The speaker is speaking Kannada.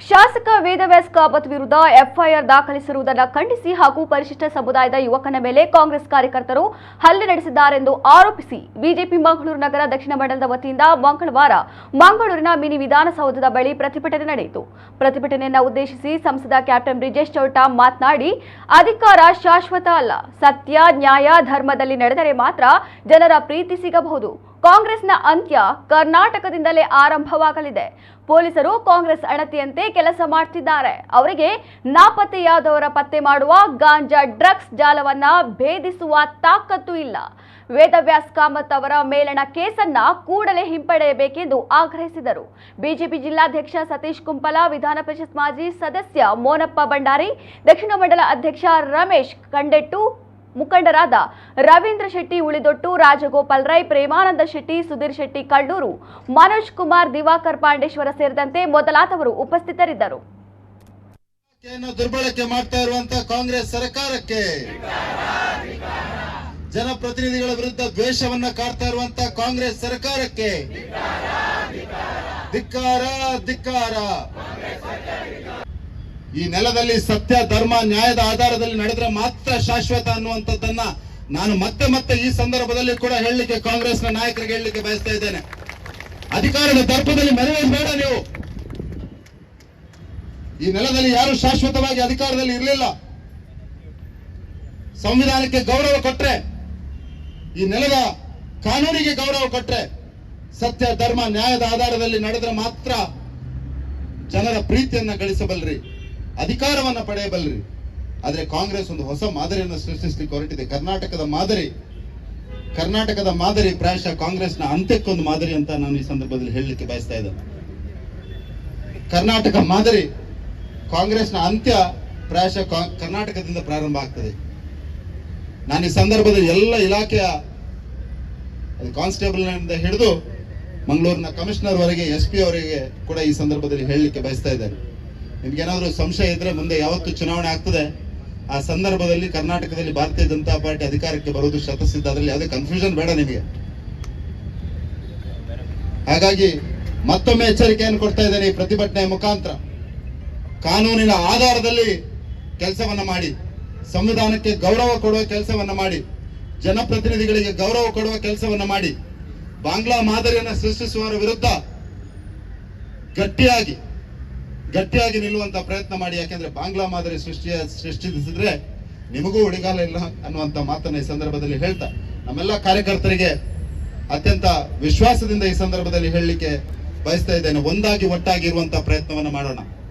ಶಾಸಕ ವೇದವ್ಯಾಸ್ ಕಾಮತ್ ವಿರುದ್ಧ ಎಫ್ಐಆರ್ ದಾಖಲಿಸಿರುವುದನ್ನು ಖಂಡಿಸಿ ಹಾಗೂ ಪರಿಶಿಷ್ಟ ಸಮುದಾಯದ ಯುವಕನ ಮೇಲೆ ಕಾಂಗ್ರೆಸ್ ಕಾರ್ಯಕರ್ತರು ಹಲ್ಲೆ ನಡೆಸಿದ್ದಾರೆಂದು ಆರೋಪಿಸಿ ಬಿಜೆಪಿ ಮಂಗಳೂರು ನಗರ ದಕ್ಷಿಣ ಮಂಡಲದ ವತಿಯಿಂದ ಮಂಗಳವಾರ ಮಂಗಳೂರಿನ ಮಿನಿ ವಿಧಾನಸೌಧದ ಬಳಿ ಪ್ರತಿಭಟನೆ ನಡೆಯಿತು. ಪ್ರತಿಭಟನೆಯನ್ನು ಉದ್ದೇಶಿಸಿ ಸಂಸದ ಕ್ಯಾಪ್ಟನ್ ಬ್ರಿಜೇಶ್ ಚೌಟ ಮಾತನಾಡಿ, ಅಧಿಕಾರ ಶಾಶ್ವತ ಅಲ್ಲ, ಸತ್ಯ ನ್ಯಾಯ ಧರ್ಮದಲ್ಲಿ ನಡೆದರೆ ಮಾತ್ರ ಜನರ ಪ್ರೀತಿ ಸಿಗಬಹುದು. ಕಾಂಗ್ರೆಸ್ನ ಅಂತ್ಯ ಕರ್ನಾಟಕದಿಂದಲೇ ಆರಂಭವಾಗಲಿದೆ. ಪೊಲೀಸರು ಕಾಂಗ್ರೆಸ್ ಅಣತಿಯಂತೆ ಕೆಲಸ ಮಾಡುತ್ತಿದ್ದಾರೆ. ಅವರಿಗೆ ನಾಪತ್ತೆಯಾದವರ ಪತ್ತೆ ಮಾಡುವ ಗಾಂಜಾ ಡ್ರಗ್ಸ್ ಜಾಲವನ್ನ ಭೇದಿಸುವ ತಾಕತ್ತು ಇಲ್ಲ. ವೇದವ್ಯಾಸ್ ಕಾಮತ್ ಅವರ ಮೇಲಣ ಕೇಸನ್ನ ಕೂಡಲೇ ಹಿಂಪಡೆಯಬೇಕೆಂದು ಆಗ್ರಹಿಸಿದರು. ಬಿಜೆಪಿ ಜಿಲ್ಲಾಧ್ಯಕ್ಷ ಸತೀಶ್ ಕುಂಪಲ, ವಿಧಾನ ಪರಿಷತ್ ಮಾಜಿ ಸದಸ್ಯ ಮೋನಪ್ಪ ಭಂಡಾರಿ, ದಕ್ಷಿಣ ಮಂಡಲ ಅಧ್ಯಕ್ಷ ರಮೇಶ್ ಕಂಡೆಟ್ಟು, ಮುಖಂಡರಾದ ರವೀಂದ್ರ ಶೆಟ್ಟಿ ಉಳಿದೊಟ್ಟು, ರಾಜಗೋಪಾಲ್ ರೈ, ಪ್ರೇಮಾನಂದ ಶೆಟ್ಟಿ, ಸುಧೀರ್ ಶೆಟ್ಟಿ ಕಳ್ಳೂರು, ಮನೋಜ್ ಕುಮಾರ್, ದಿವಾಕರ್ ಪಾಂಡೇಶ್ವರ ಸೇರಿದಂತೆ ಮೊದಲಾದವರು ಉಪಸ್ಥಿತರಿದ್ದರು. ದುರ್ಬಳಕೆ ಮಾಡ್ತಾ ಇರುವಂತಹ ಕಾಂಗ್ರೆಸ್ ಸರ್ಕಾರಕ್ಕೆ, ಜನಪ್ರತಿನಿಧಿಗಳ ವಿರುದ್ಧ ದ್ವೇಷವನ್ನ ಕಾಡ್ತಾ ಇರುವಂತಹ ಕಾಂಗ್ರೆಸ್ ಸರ್ಕಾರಕ್ಕೆ ಧಿಕ್ಕಾರ ಧಿಕ್ಕಾರ. ಈ ನೆಲದಲ್ಲಿ ಸತ್ಯ ಧರ್ಮ ನ್ಯಾಯದ ಆಧಾರದಲ್ಲಿ ನಡೆದ್ರೆ ಮಾತ್ರ ಶಾಶ್ವತ ಅನ್ನುವಂಥದ್ದನ್ನ ನಾನು ಮತ್ತೆ ಈ ಸಂದರ್ಭದಲ್ಲಿ ಕೂಡ ಹೇಳಲಿಕ್ಕೆ ಕಾಂಗ್ರೆಸ್ನ ನಾಯಕರಿಗೆ ಹೇಳಲಿಕ್ಕೆ ಬಯಸ್ತಾ ಇದ್ದೇನೆ. ಅಧಿಕಾರದ ದರ್ಪದಲ್ಲಿ ಮೆರೆಯಬೇಡ ನೀವು. ಈ ನೆಲದಲ್ಲಿ ಯಾರು ಶಾಶ್ವತವಾಗಿ ಅಧಿಕಾರದಲ್ಲಿ ಇರಲಿಲ್ಲ. ಸಂವಿಧಾನಕ್ಕೆ ಗೌರವ ಕೊಟ್ರೆ, ಈ ನೆಲದ ಕಾನೂನಿಗೆ ಗೌರವ ಕೊಟ್ರೆ, ಸತ್ಯ ಧರ್ಮ ನ್ಯಾಯದ ಆಧಾರದಲ್ಲಿ ನಡೆದ್ರೆ ಮಾತ್ರ ಜನರ ಪ್ರೀತಿಯನ್ನ ಗಳಿಸಬಲ್ರಿ, ಅಧಿಕಾರವನ್ನ ಪಡೆಯಬಲ್ರಿ. ಆದ್ರೆ ಕಾಂಗ್ರೆಸ್ ಒಂದು ಹೊಸ ಮಾದರಿಯನ್ನು ಸೃಷ್ಟಿಸಲಿಕ್ಕೆ ಹೊರಟಿದೆ. ಕರ್ನಾಟಕದ ಮಾದರಿ ಪ್ರಾಯಶಃ ಕಾಂಗ್ರೆಸ್ನ ಅಂತ್ಯಕ್ಕೊಂದು ಮಾದರಿ ಅಂತ ನಾನು ಈ ಸಂದರ್ಭದಲ್ಲಿ ಹೇಳಲಿಕ್ಕೆ ಬಯಸ್ತಾ ಇದ್ದೇನೆ. ಕರ್ನಾಟಕ ಮಾದರಿ, ಕಾಂಗ್ರೆಸ್ನ ಅಂತ್ಯ ಪ್ರಾಯಶಃ ಕರ್ನಾಟಕದಿಂದ ಪ್ರಾರಂಭ ಆಗ್ತದೆ. ನಾನು ಈ ಸಂದರ್ಭದಲ್ಲಿ ಎಲ್ಲ ಇಲಾಖೆಯ ಕಾನ್ಸ್ಟೇಬಲ್ ಹಿಡಿದು ಮಂಗಳೂರಿನ ಕಮಿಷನರ್ ವರೆಗೆ, SP ಅವರಿಗೆ ಕೂಡ ಈ ಸಂದರ್ಭದಲ್ಲಿ ಹೇಳಲಿಕ್ಕೆ ಬಯಸ್ತಾ ಇದ್ದೇನೆ. ನಿಮ್ಗೇನಾದ್ರೂ ಸಂಶಯ ಇದ್ರೆ, ಮುಂದೆ ಯಾವತ್ತು ಚುನಾವಣೆ ಆಗ್ತದೆ ಆ ಸಂದರ್ಭದಲ್ಲಿ ಕರ್ನಾಟಕದಲ್ಲಿ ಭಾರತೀಯ ಜನತಾ ಪಾರ್ಟಿ ಅಧಿಕಾರಕ್ಕೆ ಬರುವುದು ಶತಸಿದ್ಧ. ಅದರಲ್ಲಿ ಯಾವುದೇ ಕನ್ಫ್ಯೂಷನ್ ಬೇಡ ನಿಮಗೆ. ಹಾಗಾಗಿ ಮತ್ತೊಮ್ಮೆ ಎಚ್ಚರಿಕೆಯನ್ನು ಕೊಡ್ತಾ ಇದ್ದೇನೆ. ಈ ಪ್ರತಿಭಟನೆಯ ಮುಖಾಂತರ ಕಾನೂನಿನ ಆಧಾರದಲ್ಲಿ ಕೆಲಸವನ್ನ ಮಾಡಿ, ಸಂವಿಧಾನಕ್ಕೆ ಗೌರವ ಕೊಡುವ ಕೆಲಸವನ್ನ ಮಾಡಿ, ಜನಪ್ರತಿನಿಧಿಗಳಿಗೆ ಗೌರವ ಕೊಡುವ ಕೆಲಸವನ್ನ ಮಾಡಿ, ಬಾಂಗ್ಲಾ ಮಾದರಿಯನ್ನು ಸೃಷ್ಟಿಸುವವರ ವಿರುದ್ಧ ಗಟ್ಟಿಯಾಗಿ ನಿಲ್ಲುವಂತ ಪ್ರಯತ್ನ ಮಾಡಿ. ಯಾಕೆಂದ್ರೆ ಬಾಂಗ್ಲಾ ಮಾದರಿ ಸೃಷ್ಟಿಸಿದ್ರೆ ನಿಮಗೂ ಉಳಿಗಾಲ ಇಲ್ಲ ಅನ್ನುವಂತ ಮಾತನ್ನ ಈ ಸಂದರ್ಭದಲ್ಲಿ ಹೇಳ್ತಾ, ನಮ್ಮೆಲ್ಲ ಕಾರ್ಯಕರ್ತರಿಗೆ ಅತ್ಯಂತ ವಿಶ್ವಾಸದಿಂದ ಈ ಸಂದರ್ಭದಲ್ಲಿ ಹೇಳಲಿಕ್ಕೆ ಬಯಸ್ತಾ ಇದ್ದೇನೆ. ಒಂದಾಗಿ ಒಟ್ಟಾಗಿ ಇರುವಂತ ಪ್ರಯತ್ನವನ್ನ ಮಾಡೋಣ.